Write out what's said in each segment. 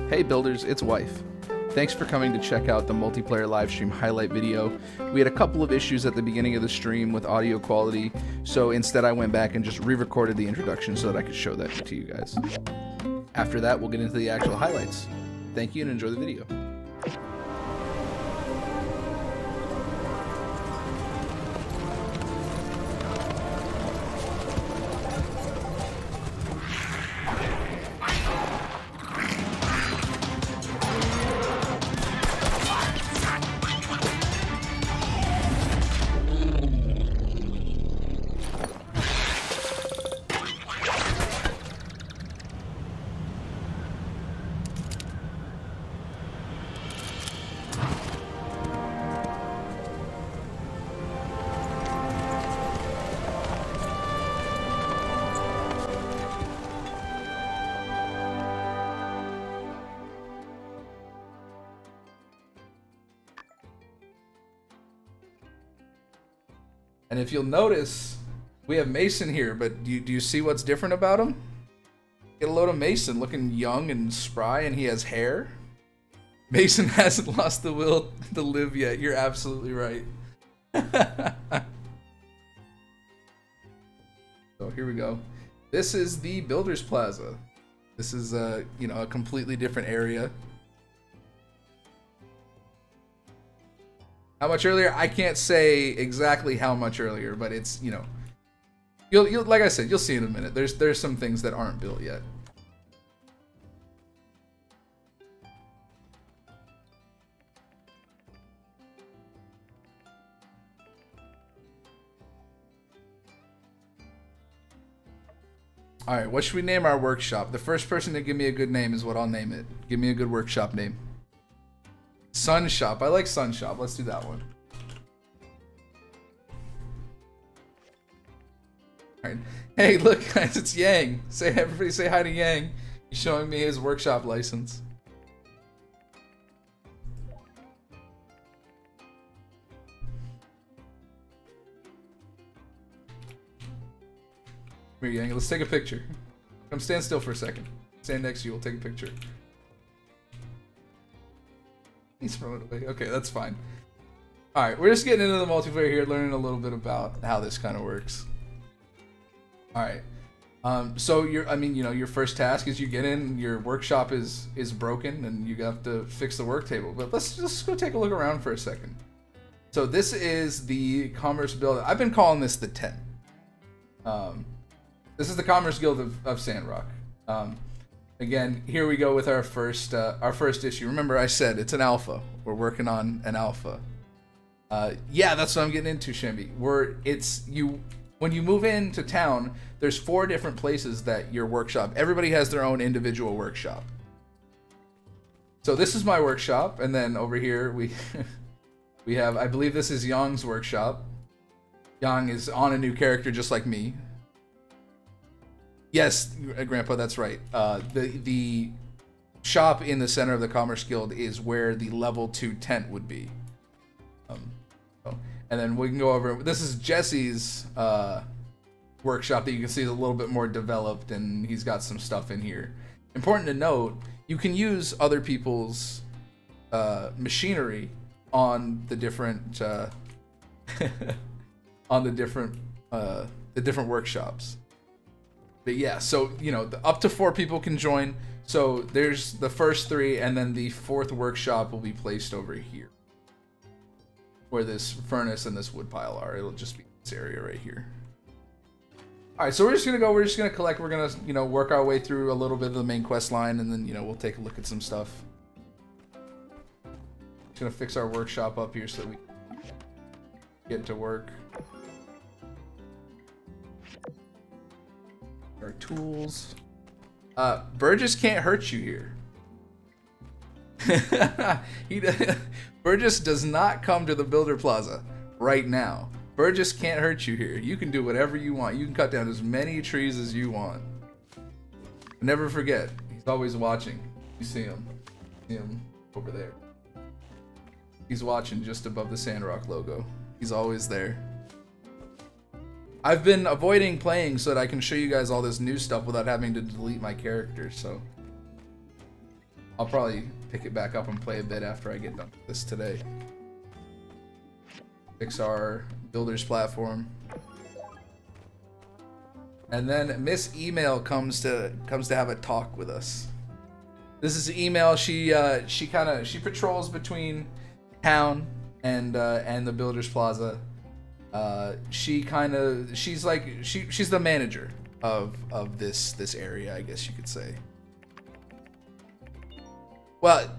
Hey builders, it's Wife. Thanks for coming to check out the multiplayer livestream highlight video. We had a couple of issues at the beginning of the stream with audio quality, so instead I went back and just re-recorded the introduction so that I could show that to you guys. After that, we'll get into the actual highlights. Thank you and enjoy the video. And if you'll notice, we have Mason here, but do you see what's different about him? Get a load of Mason looking young and spry, and he has hair. Mason hasn't lost the will to live yet. You're absolutely right. So here we go. This is the Builders Plaza. This is a completely different area. How much earlier? I can't say exactly how much earlier, but it's, you'll like I said, you'll see in a minute. There's some things that aren't built yet. All right, what should we name our workshop? The first person to give me a good name is what I'll name it. Give me a good workshop name. Sun Shop. I like Sun Shop. Let's do that one. All right. Hey, look, guys, it's Yang. Everybody say hi to Yang. He's showing me his workshop license. Here, Yang. Let's take a picture. Come stand still for a second. Stand next to you. We'll take a picture. He's throwing it away. Okay, that's fine. Alright, we're just getting into the multiplayer here, learning a little bit about how this kind of works. Alright. So your first task is you get in, your workshop is broken, and you have to fix the work table. But let's just go take a look around for a second. So this is the Commerce Build. I've been calling this the 10. This is the Commerce Guild of Sandrock. Again, here we go with our first issue. Remember, I said it's an alpha. We're working on an alpha. Yeah, that's what I'm getting into, Shambi. When you move into town, there's 4 different places that your workshop. Everybody has their own individual workshop. So this is my workshop, and then over here we have. I believe this is Yang's workshop. Yang is on a new character, just like me. Yes, Grandpa, that's right. The shop in the center of the Commerce Guild is where the level 2 tent would be. And then we can go over. This is Jesse's workshop that you can see is a little bit more developed, and he's got some stuff in here. Important to note, you can use other people's machinery on the different the different workshops. But yeah, so up to 4 people can join. So there's the first 3, and then the 4th workshop will be placed over here, where this furnace and this wood pile are. It'll just be this area right here. All right, so we're just gonna collect. We're gonna work our way through a little bit of the main quest line, and then we'll take a look at some stuff. Just gonna fix our workshop up here so that we get to work. Our tools. Burgess can't hurt you here. Burgess does not come to the Builder Plaza right now. Burgess can't hurt you here. You can do whatever you want. You can cut down as many trees as you want. But never forget, he's always watching. You see him. See him over there. He's watching just above the Sandrock logo. He's always there. I've been avoiding playing so that I can show you guys all this new stuff without having to delete my characters, so I'll probably pick it back up and play a bit after I get done with this today. Fix our builder's platform. And then Miss Email comes to have a talk with us. This is Email. She patrols between town and the Builders Plaza. She's the manager of this area, I guess you could say. Well,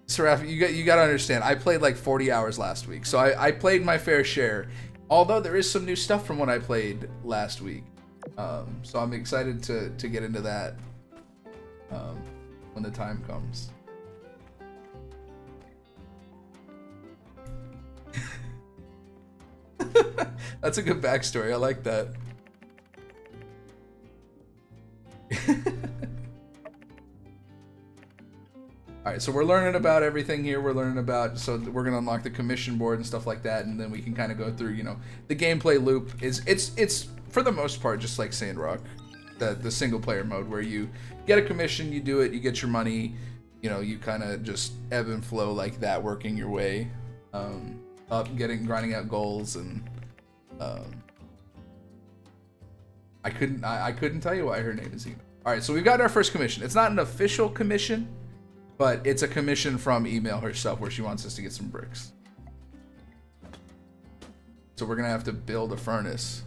Seraph, you got to understand, I played like 40 hours last week, so I played my fair share. Although there is some new stuff from what I played last week, so I'm excited to get into that when the time comes. That's a good backstory. I like that. Alright, so we're learning about everything here. We're learning about, so we're gonna unlock the commission board and stuff like that, and then we can kind of go through, you know, the gameplay loop. It's for the most part just like Sandrock, the single player mode where you get a commission, you do it, you get your money, you know, you kind of just ebb and flow like that, working your way up, grinding out goals, and I couldn't tell you why her name is Email. All right, so we've got our first commission. It's not an official commission, but it's a commission from Email herself where she wants us to get some bricks. So we're gonna have to build a furnace.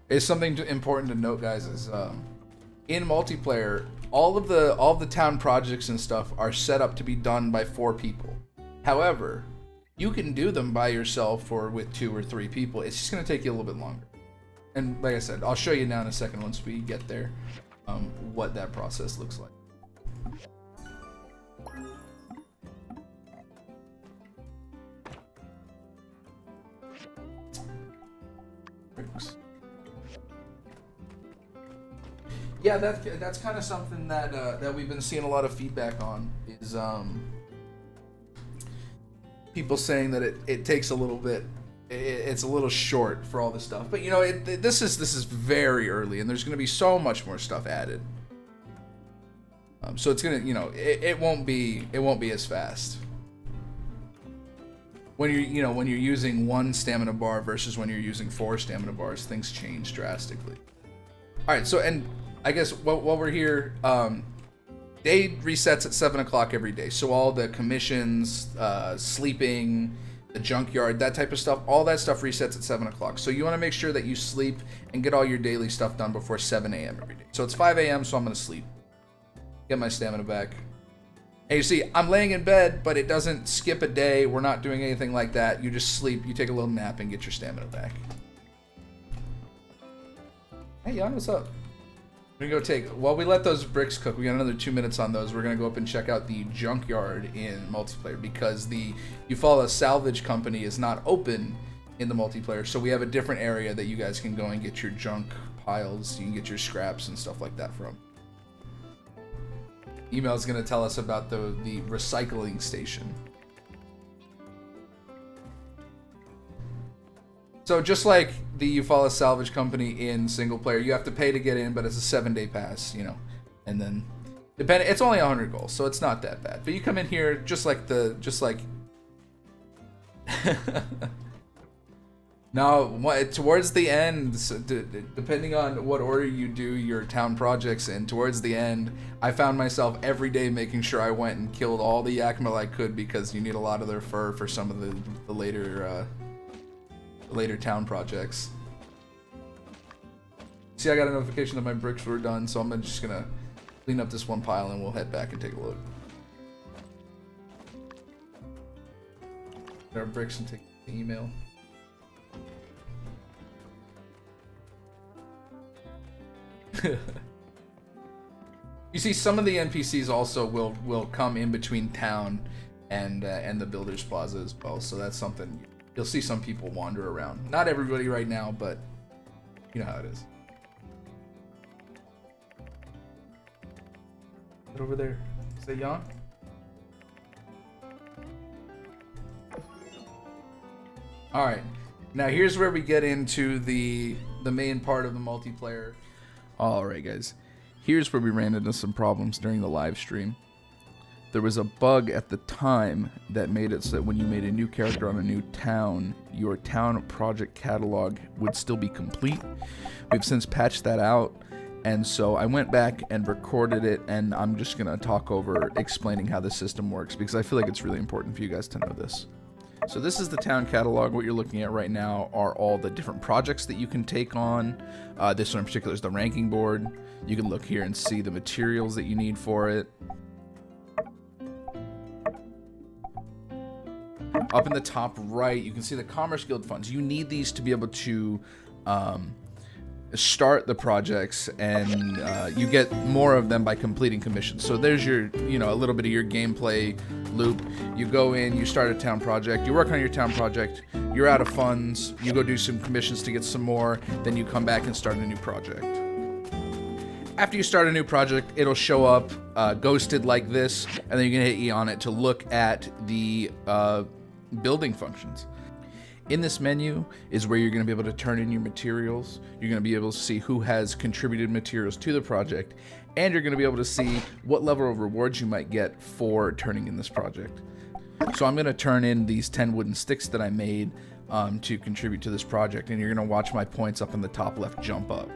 It's something important to note, guys, is in multiplayer, all of the town projects and stuff are set up to be done by 4 people. However, you can do them by yourself or with 2 or 3 people. It's just gonna take you a little bit longer. And like I said, I'll show you now in a second once we get there what that process looks like. Yeah, that's kind of something that we've been seeing a lot of feedback on, is people saying that it takes a little bit, it's a little short for all this stuff. But you know, this is very early, and there's going to be so much more stuff added. So it's gonna, you know, it won't be as fast. When you're using 1 stamina bar versus when you're using 4 stamina bars, things change drastically. All right, so, and I guess while we're here, day resets at 7 o'clock every day. So all the commissions, sleeping, the junkyard, that type of stuff, all that stuff resets at 7 o'clock. So you want to make sure that you sleep and get all your daily stuff done before 7 a.m. every day. So it's 5 a.m., so I'm going to sleep. Get my stamina back. And you see, I'm laying in bed, but it doesn't skip a day. We're not doing anything like that. You just sleep, you take a little nap, and get your stamina back. Hey, Jan, what's up? We're gonna go take, while we let those bricks cook, we got another 2 minutes on those. We're gonna go up and check out the junkyard in multiplayer, because the Eufaula salvage company is not open in the multiplayer, so we have a different area that you guys can go and get your junk piles, you can get your scraps and stuff like that from. Email is gonna tell us about the recycling station. So just like the Eufaula salvage company in single player, you have to pay to get in, but it's a 7-day pass, you know, and then it's only 100 gold, so it's not that bad. But you come in here just like now towards the end, depending on what order you do your town projects in, towards the end, I found myself every day making sure I went and killed all the Yakmel I could, because you need a lot of their fur for some of the later town projects. See, I got a notification that my bricks were done, so I'm just gonna clean up this one pile and we'll head back and take a look. Get our bricks and take the email. You see, some of the NPCs also will come in between town and the Builders Plaza as well, so that's something. You'll see some people wander around. Not everybody right now, but you know how it is. Get over there. Is that Jan? All right. Now here's where we get into the main part of the multiplayer. All right, guys. here's where we ran into some problems during the live stream. There was a bug at the time that made it so that when you made a new character on a new town, your town project catalog would still be complete. We've since patched that out, and so I went back and recorded it, and I'm just going to talk over explaining how the system works, because I feel like it's really important for you guys to know this. So this is the town catalog. What you're looking at right now are all the different projects that you can take on. This one in particular is the ranking board. You can look here and see the materials that you need for it. Up in the top right, you can see the Commerce Guild funds. You need these to be able to start the projects, and you get more of them by completing commissions. So there's your, a little bit of your gameplay loop. You go in, you start a town project, you work on your town project, you're out of funds, you go do some commissions to get some more, then you come back and start a new project. After you start a new project, it'll show up ghosted like this, and then you can hit E on it to look at the building functions. In this menu is where you're going to be able to turn in your materials. You're going to be able to see who has contributed materials to the project, and you're going to be able to see what level of rewards you might get for turning in this project. So I'm going to turn in these 10 wooden sticks that I made to contribute to this project, and you're going to watch my points up in the top left jump up.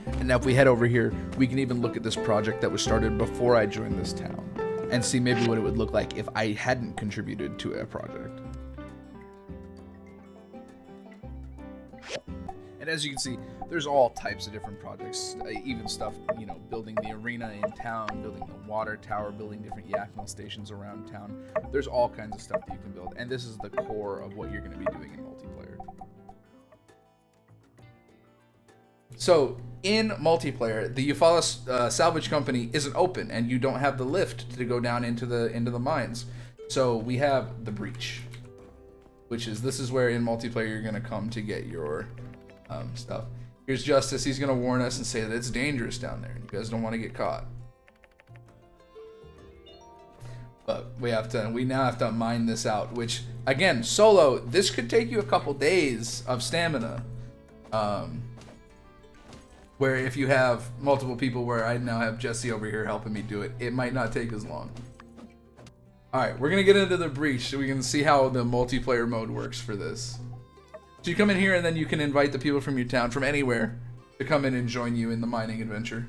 And now if we head over here, we can even look at this project that was started before I joined this town and see maybe what it would look like if I hadn't contributed to a project. And as you can see, there's all types of different projects, even stuff, building the arena in town, building the water tower, building different Yakmel stations around town. There's all kinds of stuff that you can build, and this is the core of what you're going to be doing in multiplayer. So in multiplayer, the Eufaula salvage company isn't open, and you don't have the lift to go down into the mines. So we have the breach, this is where in multiplayer you're going to come to get your stuff. Here's Justice. He's going to warn us and say that it's dangerous down there. You guys don't want to get caught. But we now have to mine this out, which again, solo, this could take you a couple days of stamina. Where if you have multiple people, where I now have Jesse over here helping me do it, it might not take as long. Alright, we're going to get into the breach so we can see how the multiplayer mode works for this. So you come in here, and then you can invite the people from your town from anywhere to come in and join you in the mining adventure.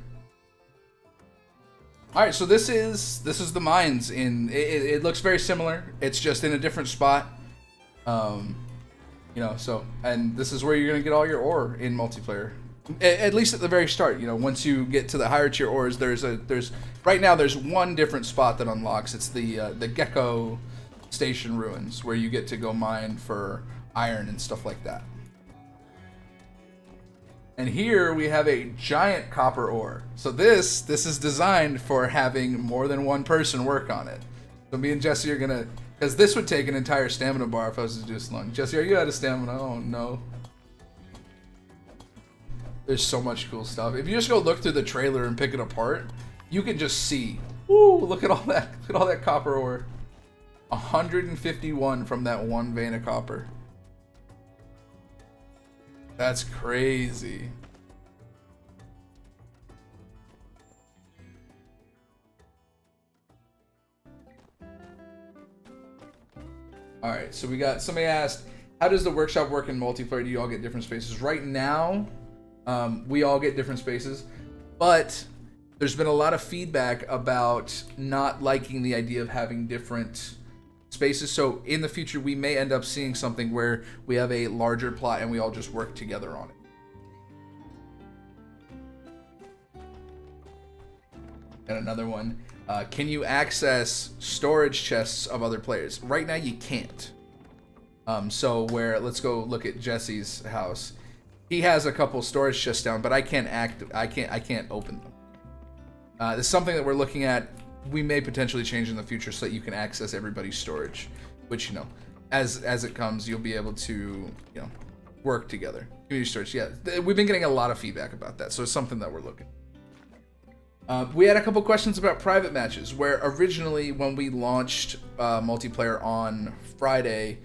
Alright, so this is the mines. It looks very similar. It's just in a different spot. And this is where you're going to get all your ore in multiplayer. At least at the very start, once you get to the higher tier ores, right now there's one different spot that unlocks. It's the Gecko Station ruins, where you get to go mine for iron and stuff like that. And here we have a giant copper ore. So this is designed for having more than one person work on it. So me and Jesse are gonna, because this would take an entire stamina bar if I was to do this long. Jesse, are you out of stamina? Oh no. There's so much cool stuff. If you just go look through the trailer and pick it apart, you can just see. Woo! Look at all that. Look at all that copper ore. 151 from that one vein of copper. That's crazy. Alright, so we got, somebody asked, how does the workshop work in multiplayer? Do you all get different spaces? Right now, we all get different spaces, but there's been a lot of feedback about not liking the idea of having different spaces. So in the future, we may end up seeing something where we have a larger plot and we all just work together on it. And another one, can you access storage chests of other players? Right now you can't. Let's go look at Jesse's house. He has a couple storage chests down, but I can't open them. This is something that we're looking at. We may potentially change in the future so that you can access everybody's storage, which, as it comes, you'll be able to, work together. Community storage, yeah. We've been getting a lot of feedback about that, so it's something that we're looking at. We had a couple questions about private matches, where originally when we launched multiplayer on Friday,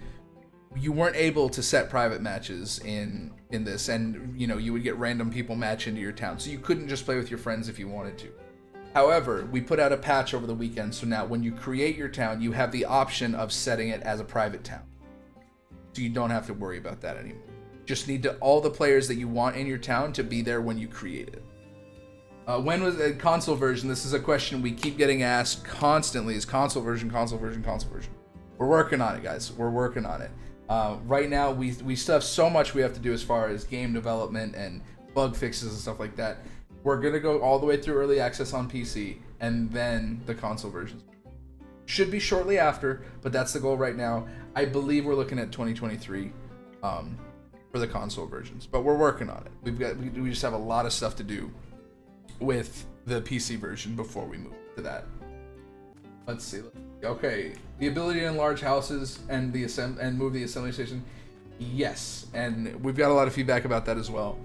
you weren't able to set private matches in this, and you know, you would get random people match into your town, so you couldn't just play with your friends if you wanted to. However, we put out a patch over the weekend, so now when you create your town, you have the option of setting it as a private town, so you don't have to worry about that anymore. Just need all the players that you want in your town to be there when you create it. When was the console version? This is a question we keep getting asked constantly. Is console version, console version, console version? We're working on it, guys. We're working on it. Right now, we still have so much we have to do as far as game development and bug fixes and stuff like that. We're gonna go all the way through early access on PC, and then the console versions should be shortly after. But that's the goal right now. I believe we're looking at 2023 for the console versions, but we're working on it. We just have a lot of stuff to do with the PC version before we move to that. Let's see. Okay, the ability to enlarge houses and move the assembly station. Yes, and we've got a lot of feedback about that as well.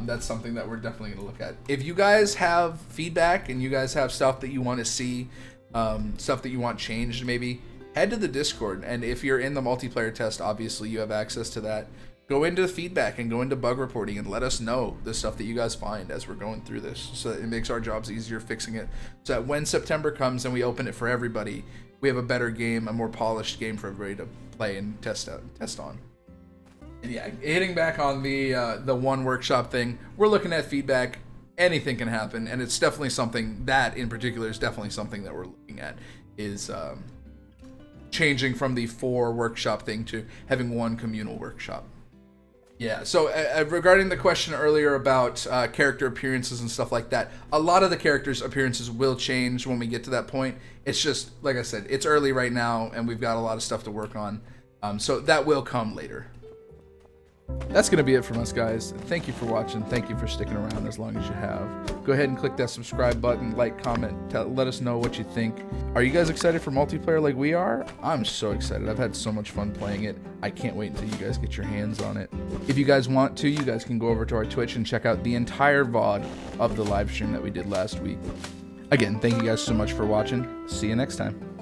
That's something that we're definitely going to look at. If you guys have feedback and you guys have stuff that you want to see, stuff that you want changed, maybe head to the Discord. And if you're in the multiplayer test, obviously you have access to that. Go into feedback and go into bug reporting and let us know the stuff that you guys find as we're going through this, so that it makes our jobs easier fixing it, so that when September comes and we open it for everybody, we have a better game, a more polished game for everybody to play and test on. And yeah, hitting back on the one workshop thing, we're looking at feedback. Anything can happen, and it's definitely something that in particular is definitely something that we're looking at, is changing from the 4 workshop thing to having 1 communal workshop. Yeah, so regarding the question earlier about character appearances and stuff like that, a lot of the characters' appearances will change when we get to that point. It's just, like I said, it's early right now, and we've got a lot of stuff to work on. So that will come later. That's going to be it from us, guys. Thank you for watching. Thank you for sticking around as long as you have. Go ahead and click that subscribe button, like, comment, let us know what you think. Are you guys excited for multiplayer like we are? I'm so excited. I've had so much fun playing it. I can't wait until you guys get your hands on it. If you guys want to, you guys can go over to our Twitch and check out the entire VOD of the live stream that we did last week. Again, thank you guys so much for watching. See you next time.